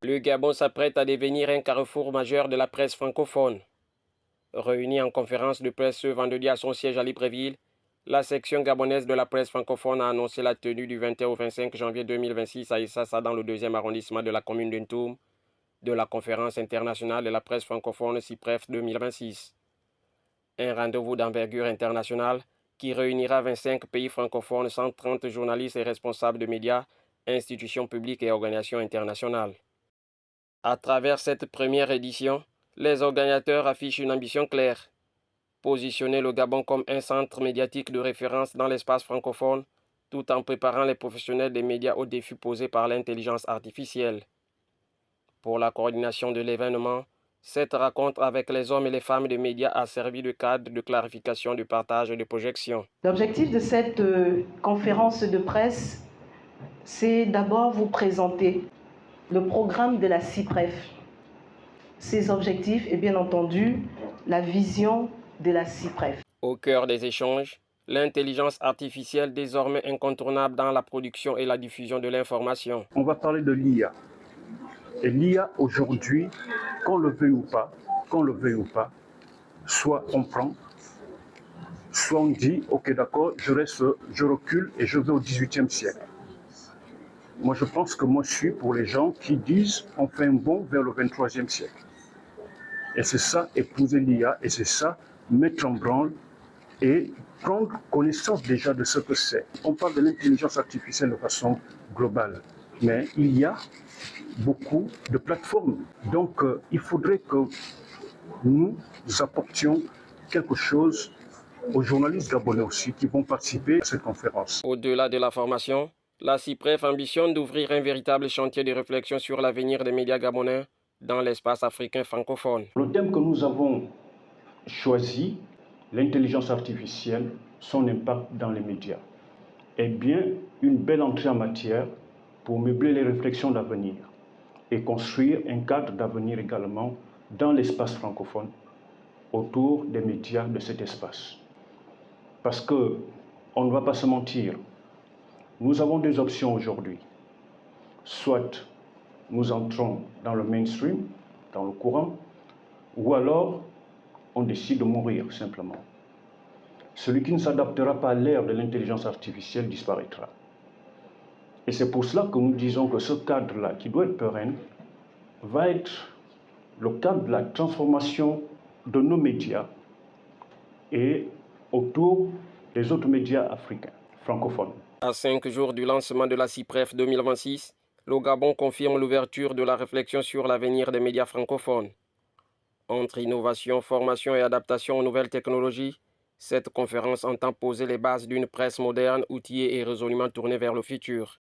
Le Gabon s'apprête à devenir un carrefour majeur de la presse francophone. Réunie en conférence de presse ce vendredi à son siège à Libreville, la section gabonaise de la presse francophone a annoncé la tenue du 21 au 25 janvier 2026 à Issassa, dans le 2e arrondissement de la commune d'Ntoum, de la conférence internationale de la presse francophone CIPREF 2026. Un rendez-vous d'envergure internationale qui réunira 25 pays francophones, 130 journalistes et responsables de médias, institutions publiques et organisations internationales. À travers cette première édition, les organisateurs affichent une ambition claire: positionner le Gabon comme un centre médiatique de référence dans l'espace francophone, tout en préparant les professionnels des médias aux défis posés par l'intelligence artificielle. Pour la coordination de l'événement, cette rencontre avec les hommes et les femmes des médias a servi de cadre de clarification, de partage et de projection. L'objectif de cette conférence de presse, c'est d'abord vous présenter le programme de la CIPREF, ses objectifs et bien entendu la vision de la CIPREF. Au cœur des échanges, l'intelligence artificielle désormais incontournable dans la production et la diffusion de l'information. On va parler de l'IA. Et l'IA aujourd'hui, qu'on le veuille ou pas, soit on prend, soit on dit, ok d'accord, je recule et je vais au XVIIIe siècle. Moi je pense que je suis pour les gens qui disent on fait un bond vers le XXIIIe siècle. Et c'est ça, épouser l'IA, et c'est ça, mettre en branle et prendre connaissance déjà de ce que c'est. On parle de l'intelligence artificielle de façon globale, mais il y a beaucoup de plateformes. Donc, il faudrait que nous apportions quelque chose aux journalistes gabonais aussi qui vont participer à cette conférence. Au-delà de la formation, la CIPREF ambitionne d'ouvrir un véritable chantier de réflexion sur l'avenir des médias gabonais dans l'espace africain francophone. Le thème que nous avons choisi, l'intelligence artificielle, son impact dans les médias, est bien une belle entrée en matière pour meubler les réflexions d'avenir et construire un cadre d'avenir également dans l'espace francophone autour des médias de cet espace. Parce que, on ne va pas se mentir, nous avons deux options aujourd'hui. Soit nous entrons dans le mainstream, dans le courant, ou alors on décide de mourir simplement. Celui qui ne s'adaptera pas à l'ère de l'intelligence artificielle disparaîtra. Et c'est pour cela que nous disons que ce cadre-là, qui doit être pérenne, va être le cadre de la transformation de nos médias et autour des autres médias africains, francophones. À 5 jours du lancement de la CIPREF 2026, le Gabon confirme l'ouverture de la réflexion sur l'avenir des médias francophones. Entre innovation, formation et adaptation aux nouvelles technologies, cette conférence entend poser les bases d'une presse moderne, outillée et résolument tournée vers le futur.